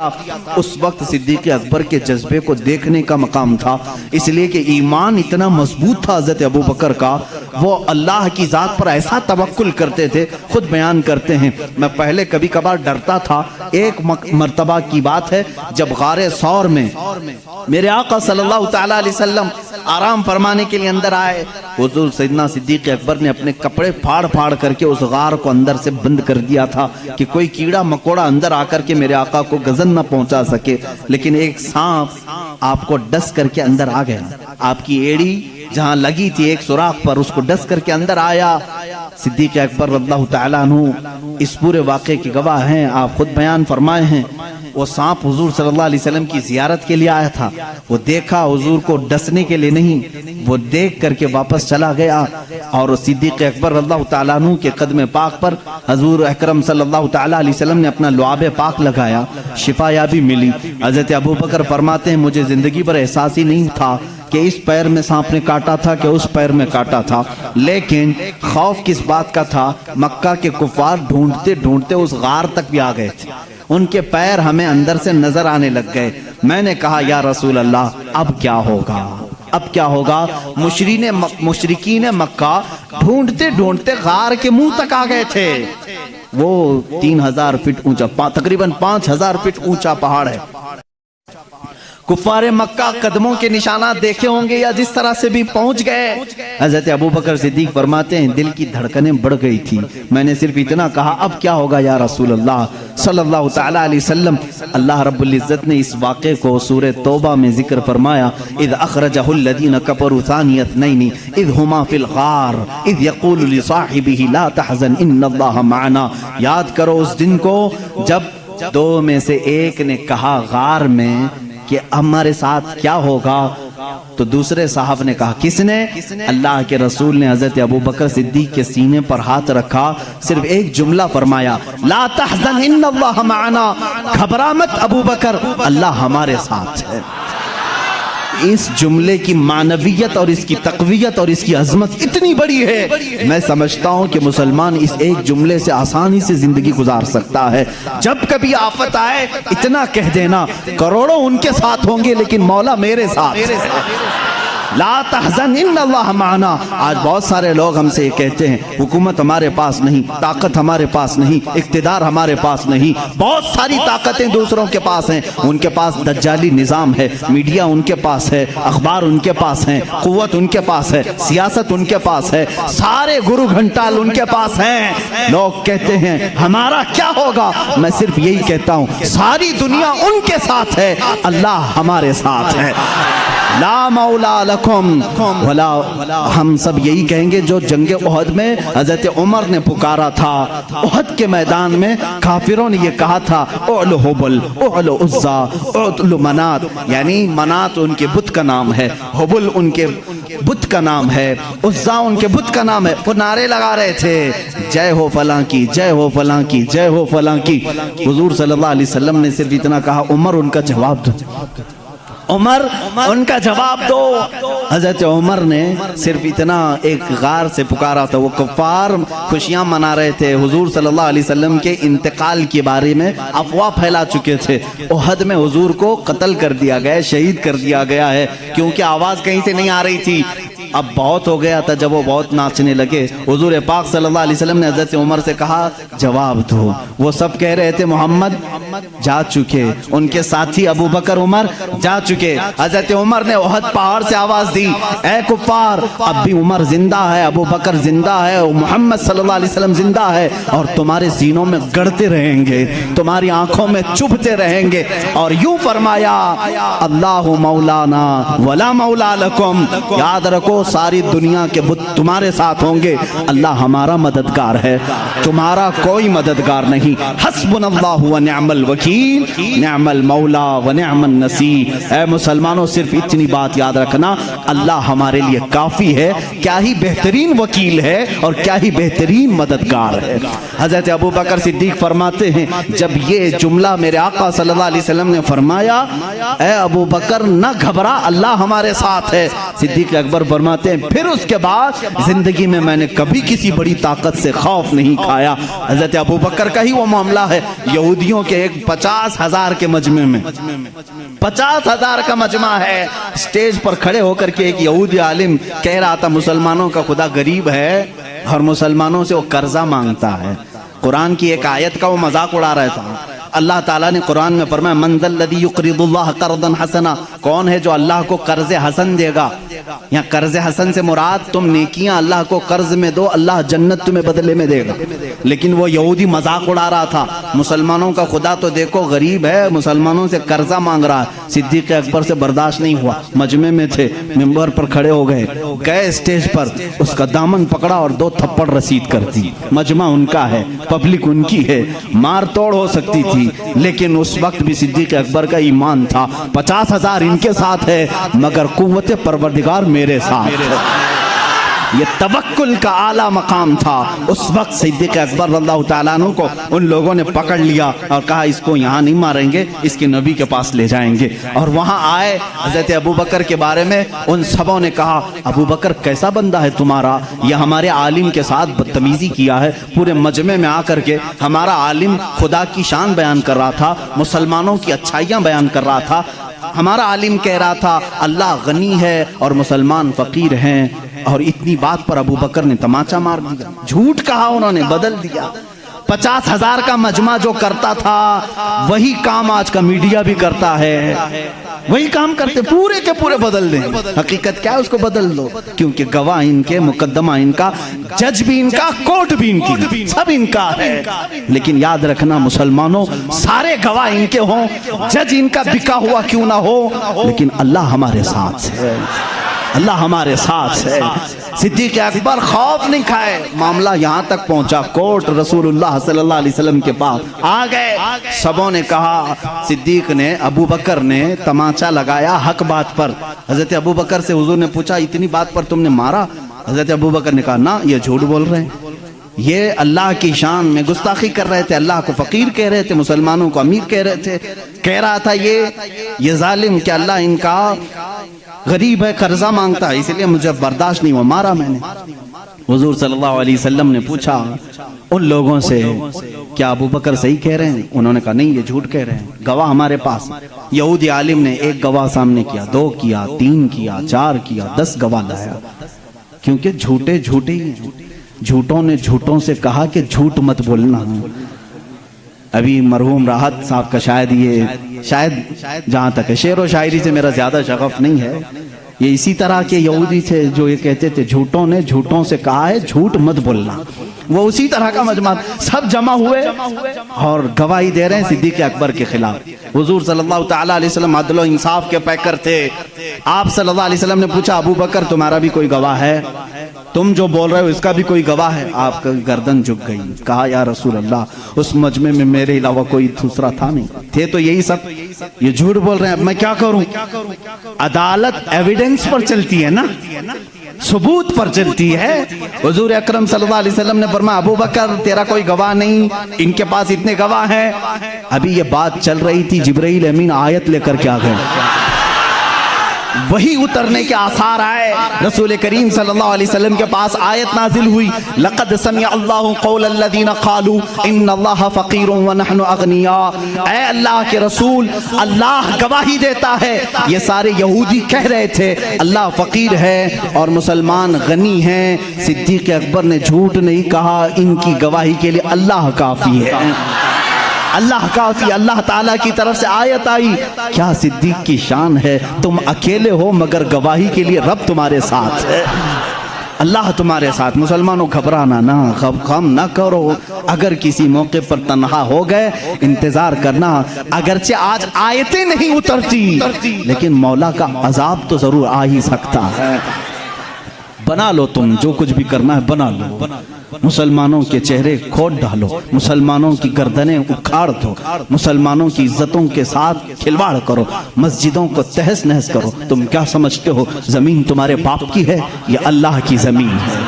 اس وقت صدیق اکبر کے جذبے کو دیکھنے کا مقام تھا، اس لیے کہ ایمان اتنا مضبوط تھا حضرت ابوبکر کا، وہ اللہ کی ذات پر ایسا توکل کرتے تھے۔ خود بیان کرتے ہیں میں پہلے کبھی کبھار ڈرتا تھا۔ ایک مرتبہ کی بات ہے جب غار ثور میں میرے آقا صلی اللہ تعالیٰ علیہ وسلم آرام فرمانے کے لیے اندر آئے، حضور سیدنا صدیق اکبر نے اپنے کپڑے پھاڑ پھاڑ کر کے اس غار کو اندر سے بند کر دیا تھا کہ کوئی کیڑا مکوڑا اندر آ کر کے میرے آقا کو گزن نہ پہنچا سکے، لیکن ایک سانپ آپ کو ڈس کر کے اندر آ گیا، آپ کی ایڑی جہاں لگی تھی ایک سوراخ پر اس کو ڈس کر کے اندر آیا۔ صدیق اکبر رضی اللہ تعالیٰ عنہ اس پورے واقعے کے گواہ ہیں، آپ خود بیان فرمائے ہیں۔ وہ سانپ حضور صلی اللہ علیہ وسلم کی زیارت کے لیے آیا تھا، وہ دیکھا حضور کو ڈسنے کے لیے نہیں، وہ دیکھ کر کے واپس چلا گیا، اور صدیق اکبر رضی اللہ تعالیٰ عنہ کے قدم پاک پر حضور اکرم صلی اللہ تعالیٰ علیہ وسلم نے اپنا لعاب پاک لگایا، شفا یابی ملی۔ حضرت ابوبکر فرماتے ہیں مجھے زندگی پر احساس ہی نہیں تھا کہ اس پیر میں سانپ نے کاٹا تھا کہ اس پیر میں کاٹا تھا، لیکن خوف کس بات کا تھا، مکہ کے کفار ڈھونڈتے ڈھونڈتے اس غار تک بھی آ گئے تھے، ان کے پیر ہمیں اندر سے نظر آنے لگ گئے۔ میں نے کہا یا رسول اللہ اب کیا ہوگا، اب کیا ہوگا؟ مشرکین مکہ ڈھونڈتے ڈھونڈتے غار کے منہ تک آ گئے تھے۔ وہ 3000 فٹ اونچا، تقریباً 5000 فٹ اونچا پہاڑ ہے۔ کفار مکہ قدموں کے نشانات دیکھے ہوں گے یا جس طرح سے بھی پہنچ گئے۔ حضرت ابوبکر صدیق فرماتے ہیں دل کی دھڑکنیں بڑھ گئی تھی، میں نے صرف اتنا کہا اب کیا ہوگا یا رسول اللہ صلی اللہ تعالیٰ علیہ وسلم۔ اللہ رب العزت نے اس واقعے کو سورہ توبہ میں ذکر فرمایا، اذ اخرجہ الذین کفروا ثانی اثنین اذ ہما فی الغار اذ یقول لصاحبہ لا تحزن ان اللہ معنا۔ یاد کرو اس دن کو جب دو میں سے ایک نے کہا غار میں کہ ہمارے ساتھ کیا ہوگا، تو دوسرے صاحب نے کہا، کس نے؟ اللہ کے رسول نے حضرت ابوبکر صدیق کے سینے پر ہاتھ رکھا، صرف ایک جملہ فرمایا، لا تحزن ان اللہ معنا، گھبرا مت ابوبکر اللہ ہمارے ساتھ ہے۔ اس جملے کی معنویت اور اس کی تقویت اور اس کی عظمت اتنی بڑی ہے، میں سمجھتا ہوں کہ مسلمان اس ایک جملے سے آسانی سے زندگی گزار سکتا ہے۔ جب کبھی آفت آئے اتنا کہہ دینا، کروڑوں ان کے ساتھ ہوں گے لیکن مولا میرے ساتھ، لا تحزن ان اللہ معنا۔ آج بہت سارے لوگ ہم سے یہ کہتے ہیں حکومت ہمارے پاس نہیں، طاقت ہمارے پاس نہیں، اقتدار ہمارے پاس نہیں، بہت ساری طاقتیں دوسروں کے پاس ہیں، ان کے پاس دجالی نظام ہے، میڈیا ان کے پاس ہے، اخبار ان کے پاس ہیں، قوت ان کے پاس ہے، سیاست ان کے پاس ہے، سارے گرو گھنٹال ان کے پاس ہیں۔ لوگ کہتے ہیں ہمارا کیا ہوگا، میں صرف یہی کہتا ہوں ساری دنیا ان کے ساتھ ہے، اللہ ہمارے ساتھ ہے۔ لا مولا لکم ولا، ہم سب یہی کہیں گے جو جنگ احد میں حضرت عمر نے پکارا تھا، احد کے میدان میں کافروں نے یہ کہا تھا اعلو حبل اعلو عزا اعلو منات، یعنی منات ان کے بت کا نام ہے، حبل ان کے بت کا نام ہے، عزا ان کے بت کا نام ہے۔ وہ نعرے لگا رہے تھے جے ہو فلاں کی، جے ہو فلاں کی، جے ہو فلاں کی۔ حضور صلی اللہ علیہ وسلم نے صرف اتنا کہا عمر ان کا جواب دو، عمر ان کا جواب دو۔ حضرت عمر نے صرف اتنا ایک غار سے پکارا تھا، وہ کفار خوشیاں منا رہے تھے، حضور صلی اللہ علیہ وسلم کے انتقال کے بارے میں افواہ پھیلا چکے تھے، احد میں حضور کو قتل کر دیا گیا، شہید کر دیا گیا ہے، کیونکہ آواز کہیں سے نہیں آ رہی تھی۔ اب بہت ہو گیا تھا، جب وہ بہت ناچنے لگے حضور پاک صلی اللہ علیہ وسلم نے حضرت عمر سے کہا جواب دو۔ وہ سب کہہ رہے تھے محمد جا چکے، ان کے ساتھی ابوبکر عمر جا چکے۔ حضرت عمر نے احد پہاڑ سے آواز دی اے کفار، اب بھی عمر زندہ ہے، ابوبکر زندہ ہے، محمد صلی اللہ علیہ وسلم زندہ ہے، اور تمہارے سینوں میں گڑتے رہیں گے، تمہاری آنکھوں میں چبھتے رہیں گے۔ اور یوں فرمایا اللہ مولانا ولا مولا لکم، یاد رکھو ساری دنیا کے بت تمہارے ساتھ ہوں گے، اللہ ہمارا مددگار ہے، تمہارا کوئی مددگار نہیں۔ حسبنا اللہ ونعم الوکیل، نعم المولا ونعم النصیر۔ اے مسلمانوں صرف اتنی بات یاد رکھنا، اللہ ہمارے لیے کافی ہے، کیا ہی بہترین وکیل ہے اور کیا ہی بہترین مددگار ہے۔ حضرت ابوبکر صدیق فرماتے ہیں جب یہ جملہ میرے آقا صلی اللہ علیہ وسلم نے فرمایا اے ابوبکر نہ گھبرا اللہ ہمارے ساتھ ہے، صدیق اکبر فرماتے فرماتے ہیں پھر اس کے بعد زندگی میں نے کبھی کسی بڑی طاقت سے خوف نہیں کھایا۔ حضرت ابوبکر کا ہی وہ معاملہ ہے، یہودیوں کے ایک ایک 50,000 کے مجمع میں 50,000 کا مجمع ہے، سٹیج پر کھڑے ہو کر کے ایک یہودی عالم کہہ رہا تھا مسلمانوں کا خدا غریب ہے اور مسلمانوں سے وہ قرضہ مانگتا ہے۔ قرآن کی ایک آیت کا وہ مذاق اڑا رہا تھا۔ اللہ تعالیٰ نے قرآن میں فرمایا من ذا الذی یقرض اللہ قرضا حسنا، کون ہے جو اللہ کو قرض حسن دے گا؟ یہاں قرض حسن سے مراد تم نیکیاں اللہ کو قرض میں دو، اللہ جنت تمہیں بدلے میں دے گا۔ لیکن وہ یہودی مذاق اڑا رہا تھا، مسلمانوں کا خدا تو دیکھو غریب ہے، مسلمانوں سے قرضہ مانگ رہا ہے۔ صدیق اکبر سے برداشت نہیں ہوا، مجمع میں تھے، منبر پر کھڑے ہو گئے اسٹیج پر، اس کا دامن پکڑا اور 2 تھپڑ رسید کر دی۔ مجمع ان کا ہے، پبلک ان کی ہے، مار توڑ ہو سکتی تھی، لیکن اس وقت بھی صدیق اکبر کا ایمان تھا 50,000 ان کے ساتھ ہے مگر قوت پروردگار میرے ساتھ ہے۔ یہ توکل کا اعلیٰ مقام تھا۔ اس وقت صدیق اکبر رضی اللہ تعالیٰ عنہ کو ان لوگوں نے پکڑ لیا اور کہا اس کو یہاں نہیں ماریں گے، اس کے نبی کے پاس لے جائیں گے۔ اور وہاں آئے حضرت ابوبکر کے بارے میں ان سبوں نے کہا ابوبکر کیسا بندہ ہے تمہارا، یہ ہمارے عالم کے ساتھ بدتمیزی کیا ہے۔ پورے مجمع میں آ کر کے ہمارا عالم خدا کی شان بیان کر رہا تھا، مسلمانوں کی اچھائیاں بیان کر رہا تھا، ہمارا عالم کہہ رہا تھا اللہ غنی ہے اور مسلمان فقیر ہیں، اور اتنی بات پر ابوبکر نے تماچا مار دیا، جھوٹ کہا، انہوں نے بدل دیا۔ 50,000 کا مجمع جو کرتا تھا وہی کام آج کا میڈیا بھی کرتا ہے، وہی کام کرتے، پورے کے پورے بدل دیں۔ حقیقت کیا ہے اس کو بدل دو، کیونکہ گواہ ان کے، مقدمہ ان کا، جج بھی ان کا، کورٹ بھی ان کی، سب ان کا ہے۔ لیکن یاد رکھنا مسلمانوں، سارے گواہ ان کے ہوں، جج ان کا بکا ہوا کیوں نہ ہو، لیکن اللہ ہمارے ساتھ ہے، اللہ ہمارے ساتھ ہے۔ صدیق اکبر خوف نہیں کھائے، معاملہ یہاں تک پہنچا، کورٹ رسول اللہ صلی اللہ علیہ وسلم کے پاس آ گئے۔ سبوں نے کہا، صدیق نے، ابوبکر نے تماچا لگایا حق بات پر۔ حضرت ابوبکر سے حضور نے پوچھا اتنی بات پر تم نے مارا؟ حضرت ابوبکر نے کہا نہ، یہ جھوٹ بول رہے ہیں، یہ اللہ کی شان میں گستاخی کر رہے تھے، اللہ کو فقیر کہہ رہے تھے، مسلمانوں کو امیر کہہ رہے تھے، کہہ رہا تھا یہ ظالم کہ اللہ ان کا غریب ہے، قرضہ مانگتا ہے، اس لیے مجھے برداشت نہیں ہوا، مارا میں نے۔ حضور صلی اللہ علیہ وسلم نے پوچھا ان لوگوں سے کیا ابوبکر صحیح کہہ رہے ہیں؟ انہوں نے کہا نہیں، یہ جھوٹ کہہ رہے ہیں، گواہ ہمارے پاس۔ یہودی عالم نے 1 گواہ سامنے کیا، 2 کیا، 3 کیا، 4 کیا، 10 گواہ لایا، کیونکہ جھوٹے جھوٹے ہی ہیں۔ جھوٹوں نے جھوٹوں سے کہا کہ جھوٹ مت بولنا۔ ابھی مرحوم راحت صاحب کا شاید جہاں تک ہے، شعر و شاعری سے میرا زیادہ شغف نہیں ہے، یہ اسی طرح کے یہودی تھے جو یہ کہتے تھے جھوٹوں نے جھوٹوں سے کہا ہے جھوٹ مت بولنا، وہ اسی طرح کا مجمع، سب جمع ہوئے اور گواہی دے رہے ہیں صدیق اکبر کے خلاف۔ حضور صلی اللہ تعالیٰ علیہ وسلم عدل و انصاف کے پیکر تھے۔ آپ صلی اللہ علیہ وسلم نے پوچھا ابوبکر تمہارا بھی کوئی گواہ ہے؟ تم جو بول رہے ہو اس کا بھی کوئی گواہ ہے؟ آپ کا گردن جھک گئی، کہا یا رسول اللہ اس مجمع میں میرے علاوہ کوئی دوسرا تھا نہیں، تھے تو یہی سب، یہ جھوٹ بول رہے ہیں، اب میں کیا کروں؟ عدالت ایویڈنس پر چلتی ہے نا، ثبوت پر چلتی ہے۔ حضور اکرم صلی اللہ علیہ وسلم نے فرمایا ابوبکر تیرا کوئی گواہ نہیں، ان کے پاس اتنے گواہ ہیں۔ ابھی یہ بات چل رہی تھی، جبرائیل امین آیت لے کر کے آ گئے، وہی اترنے کے آثار آئے، رسول کریم صلی اللہ علیہ وسلم کے پاس آیت نازل ہوئی، لقد سمع اللہ قول الذین قالوا ان اللہ فقیر ونحن اغنیاء۔ اے اللہ کے رسول، اللہ گواہی دیتا ہے، یہ سارے یہودی کہہ رہے تھے اللہ فقیر ہے اور مسلمان غنی ہیں۔ صدیق اکبر نے جھوٹ نہیں کہا، ان کی گواہی کے لیے اللہ کافی ہے، اللہ کافی۔ اللہ تعالیٰ کی طرف سے آیت آئی، کیا صدیق کی شان ہے، تم اکیلے ہو مگر گواہی کے لیے رب تمہارے ساتھ ہے، اللہ تمہارے ساتھ۔ مسلمانوں گھبرانا نہ، غم نہ کرو، اگر کسی موقع پر تنہا ہو گئے انتظار کرنا، اگرچہ آج آیتیں نہیں اترتی لیکن مولا کا عذاب تو ضرور آ ہی سکتا ہے۔ بنا لو تم جو کچھ بھی کرنا ہے، بنا لو، مسلمانوں کے چہرے کھود ڈالو، مسلمانوں کی گردنیں اکھاڑ دو، مسلمانوں کی عزتوں کے ساتھ کھلواڑ کرو، مسجدوں کو تہس نہس کرو۔ تم کیا سمجھتے ہو زمین تمہارے باپ کی ہے؟ یہ اللہ کی زمین ہے،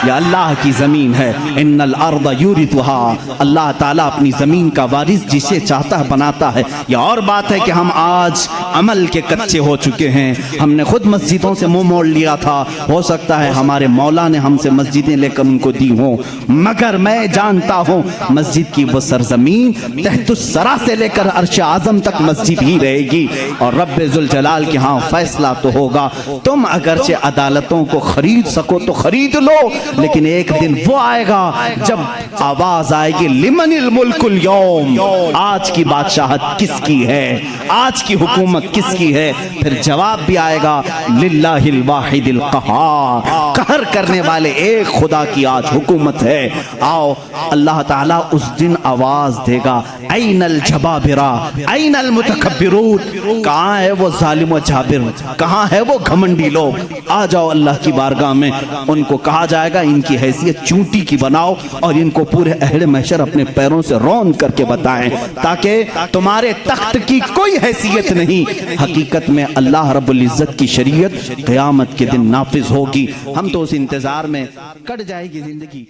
یہ اللہ کی زمین ہے۔ ان الارض یورثها، اللہ تعالیٰ اپنی زمین کا وارث جسے چاہتا ہے بناتا ہے۔ یہ اور بات ہے کہ ہم آج عمل کے کچے ہو چکے ہیں، ہم نے خود مسجدوں سے منہ موڑ لیا تھا، ہو سکتا ہے ہمارے مولا نے ہم سے مسجدیں لے کر ان کو دی ہوں، مگر میں جانتا ہوں مسجد کی وہ سرزمین تحت الثری سے لے کر عرش اعظم تک مسجد ہی رہے گی، اور رب ذوالجلال کے ہاں فیصلہ تو ہوگا۔ تم اگرچہ عدالتوں کو خرید سکو تو خرید لو، لیکن ایک دن وہ آئے گا جب آواز آئے گی لمن الملک اليوم، آج کی بادشاہت کس کی ہے، آج کی حکومت کس کی ہے؟ پھر جواب بھی آئے گا للہ الواحد القہار، قہر کرنے والے ایک خدا کی آج حکومت ہے۔ آؤ اللہ تعالیٰ اس دن آواز دے گا این الجبابرہ این المتکبرون، کہاں ہے وہ ظالم و جابر، کہاں ہے وہ گھمنڈی لوگ؟ آ جاؤ اللہ کی بارگاہ میں۔ ان کو کہا جائے گا ان کی حیثیت چونٹی کی بناؤ اور ان کو پورے اہل محشر اپنے پیروں سے رون کر کے بتائیں، تاکہ تمہارے تخت کی کوئی حیثیت نہیں۔ حقیقت میں اللہ رب العزت کی شریعت قیامت کے دن نافذ ہوگی۔ ہم تو اس انتظار میں کٹ جائے گی زندگی۔